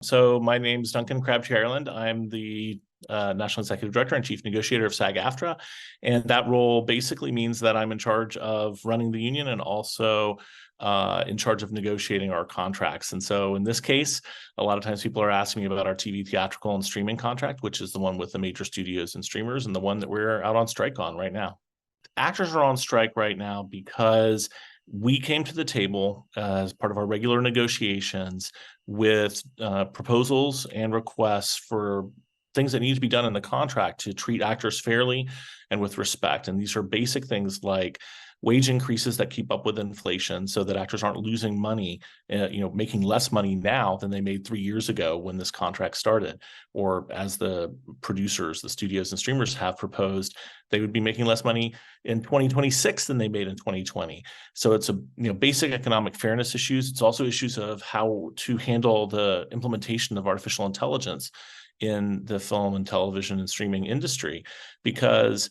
So my name is Duncan Crabtree-Ireland. I'm the National Executive Director and Chief Negotiator of SAG-AFTRA. And that role basically means that I'm in charge of running the union and also in charge of negotiating our contracts. And so in this case, a lot of times people are asking me about our TV, theatrical, and streaming contract, which is the one with the major studios and streamers and the one that we're out on strike on right now. Actors are on strike right now because we came to the table as part of our regular negotiations with proposals and requests for things that need to be done in the contract to treat actors fairly and with respect. And these are basic things like wage increases that keep up with inflation so that actors aren't losing money, making less money now than they made 3 years ago when this contract started. Or as the producers, the studios and streamers have proposed, they would be making less money in 2026 than they made in 2020. So it's basic economic fairness issues. It's also issues of how to handle the implementation of artificial intelligence in the film and television and streaming industry, because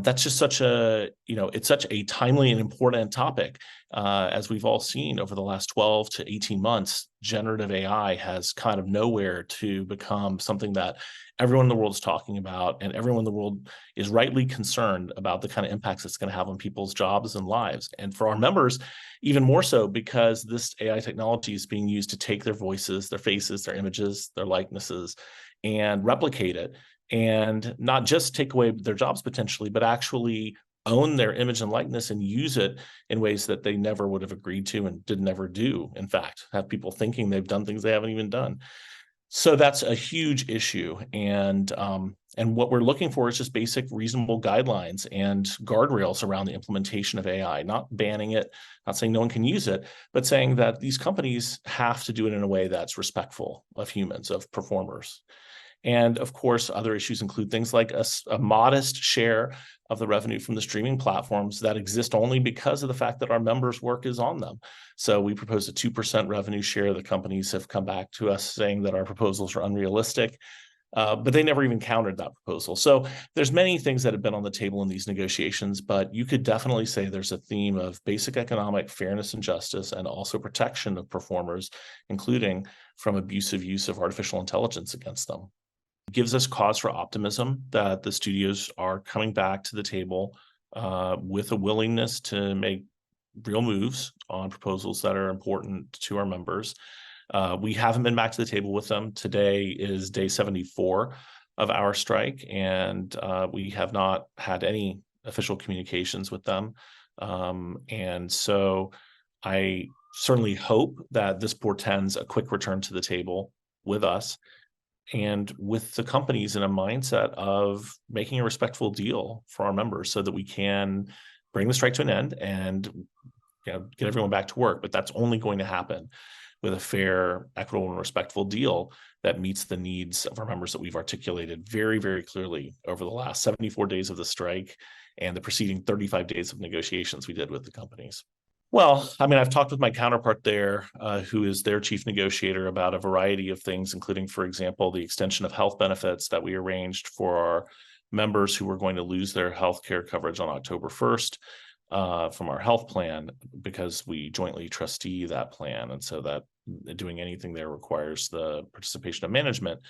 that's just it's such a timely and important topic. As we've all seen over the last 12 to 18 months, generative AI has kind of nowhere to become something that everyone in the world is talking about, and everyone in the world is rightly concerned about the kind of impacts it's going to have on people's jobs and lives. And for our members, even more so, because this AI technology is being used to take their voices, their faces, their images, their likenesses, and replicate it, and not just take away their jobs potentially, but actually own their image and likeness and use it in ways that they never would have agreed to and did never do. In fact, have people thinking they've done things they haven't even done. So that's a huge issue. And what we're looking for is just basic reasonable guidelines and guardrails around the implementation of AI, not banning it, not saying no one can use it, but saying that these companies have to do it in a way that's respectful of humans, of performers. And of course, other issues include things like a modest share of the revenue from the streaming platforms that exist only because of the fact that our members' work is on them. So we proposed a 2% revenue share. The companies have come back to us saying that our proposals are unrealistic, but they never even countered that proposal. So there's many things that have been on the table in these negotiations, but you could definitely say there's a theme of basic economic fairness and justice, and also protection of performers, including from abusive use of artificial intelligence against them. Gives us cause for optimism that the studios are coming back to the table with a willingness to make real moves on proposals that are important to our members. We haven't been back to the table with them. Today is day 74 of our strike, and we have not had any official communications with them. And so I certainly hope that this portends a quick return to the table with us and with the companies in a mindset of making a respectful deal for our members so that we can bring the strike to an end and get everyone back to work. But that's only going to happen with a fair, equitable, and respectful deal that meets the needs of our members that we've articulated very, very clearly over the last 74 days of the strike and the preceding 35 days of negotiations we did with the companies. Well, I mean, I've talked with my counterpart there, who is their chief negotiator, about a variety of things, including, for example, the extension of health benefits that we arranged for our members who were going to lose their health care coverage on October 1st from our health plan, because we jointly trustee that plan. And so that doing anything there requires the participation of management.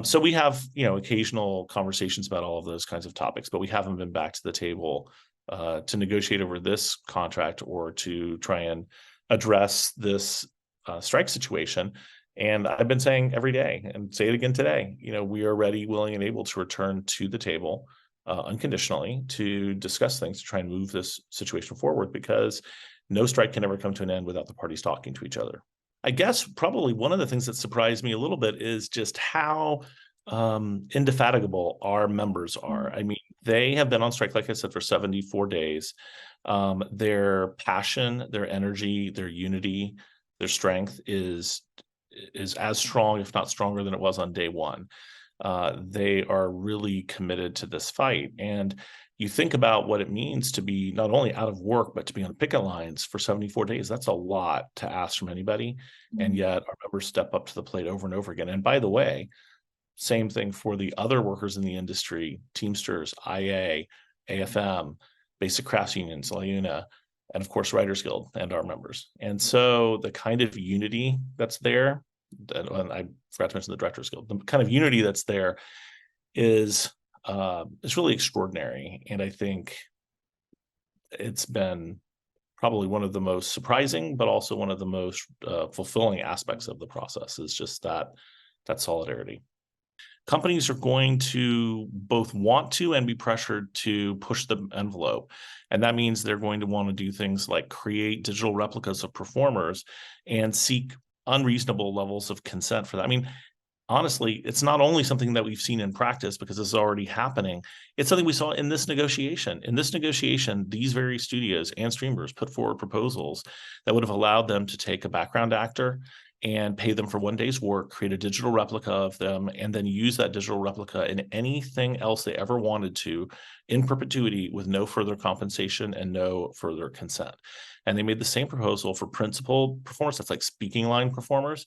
So we have, occasional conversations about all of those kinds of topics, but we haven't been back to the table to negotiate over this contract or to try and address this strike situation. And I've been saying every day, and say it again today, we are ready, willing, and able to return to the table unconditionally to discuss things, to try and move this situation forward, because no strike can ever come to an end without the parties talking to each other. I guess probably one of the things that surprised me a little bit is just how indefatigable our members are. I mean, they have been on strike, like I said, for 74 days. Their passion, their energy, their unity, their strength is as strong, if not stronger, than it was on day one. They are really committed to this fight. And you think about what it means to be not only out of work, but to be on picket lines for 74 days. That's a lot to ask from anybody. Mm-hmm. And yet our members step up to the plate over and over again. And by the way, same thing for the other workers in the industry: Teamsters, IA, AFM, Basic Crafts Unions, LIUNA, and of course, Writers Guild and our members. And so the kind of unity that's there and I forgot to mention the Directors Guild, the kind of unity that's there is really extraordinary. And I think it's been probably one of the most surprising, but also one of the most fulfilling aspects of the process, is just that solidarity. Companies are going to both want to and be pressured to push the envelope. And that means they're going to want to do things like create digital replicas of performers and seek unreasonable levels of consent for that. I mean, honestly, it's not only something that we've seen in practice because it's already happening. It's something we saw in this negotiation. In this negotiation, these very studios and streamers put forward proposals that would have allowed them to take a background actor and pay them for one day's work, create a digital replica of them, and then use that digital replica in anything else they ever wanted to in perpetuity with no further compensation and no further consent. And they made the same proposal for principal performers, that's like speaking line performers,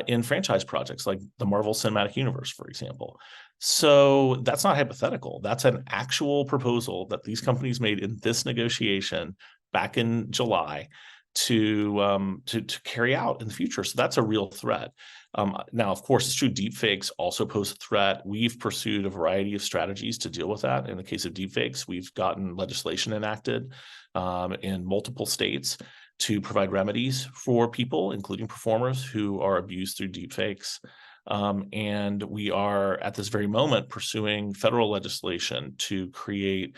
in franchise projects like the Marvel Cinematic Universe, for example. So that's not hypothetical. That's an actual proposal that these companies made in this negotiation back in July to carry out in the future. So that's a real threat. Now, of course, it's true, deepfakes also pose a threat. We've pursued a variety of strategies to deal with that. In the case of deepfakes, we've gotten legislation enacted in multiple states to provide remedies for people, including performers, who are abused through deepfakes. And we are at this very moment pursuing federal legislation to create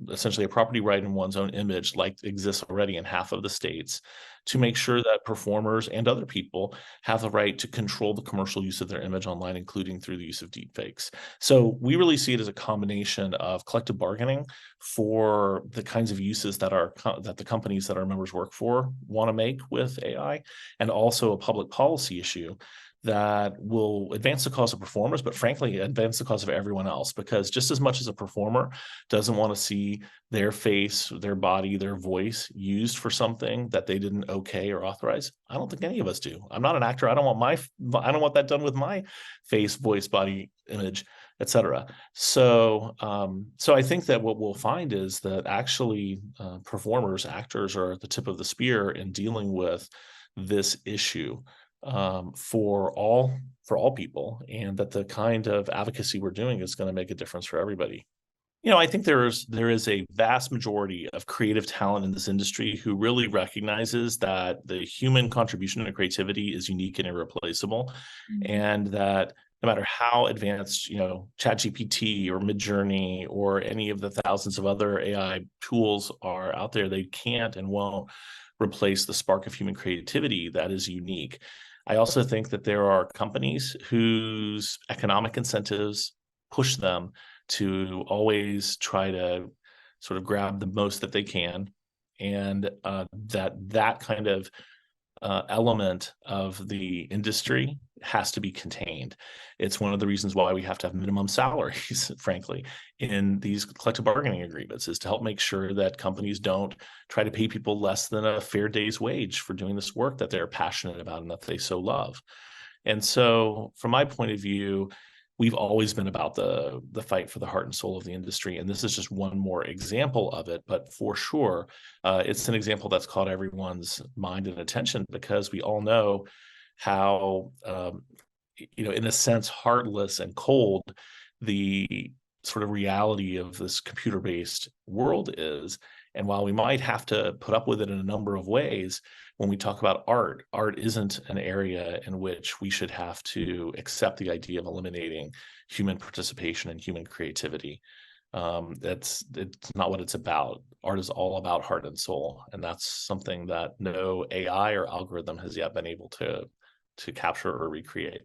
essentially a property right in one's own image, like exists already in half of the states, to make sure that performers and other people have the right to control the commercial use of their image online, including through the use of deepfakes. So we really see it as a combination of collective bargaining for the kinds of uses that the companies that our members work for want to make with AI, and also a public policy issue that will advance the cause of performers, but frankly, advance the cause of everyone else. Because just as much as a performer doesn't want to see their face, their body, their voice used for something that they didn't okay or authorize, I don't think any of us do. I'm not an actor. I don't want that done with my face, voice, body, image, etc. So I think that what we'll find is that actually performers, actors, are at the tip of the spear in dealing with this issue for all people, and that the kind of advocacy we're doing is going to make a difference for everybody. I think there is a vast majority of creative talent in this industry who really recognizes that the human contribution to creativity is unique and irreplaceable, and that no matter how advanced, ChatGPT or Midjourney or any of the thousands of other AI tools are out there, they can't and won't replace the spark of human creativity that is unique. I also think that there are companies whose economic incentives push them to always try to sort of grab the most that they can, and that kind of element of the industry has to be contained. It's one of the reasons why we have to have minimum salaries, frankly, in these collective bargaining agreements, is to help make sure that companies don't try to pay people less than a fair day's wage for doing this work that they're passionate about and that they so love. And so from my point of view, we've always been about the fight for the heart and soul of the industry. And this is just one more example of it. But for sure, it's an example that's caught everyone's mind and attention, because we all know how, in a sense, heartless and cold the sort of reality of this computer-based world is. And while we might have to put up with it in a number of ways, when we talk about art isn't an area in which we should have to accept the idea of eliminating human participation and human creativity. It's not what it's about. Art is all about heart and soul, and that's something that no AI or algorithm has yet been able to capture or recreate.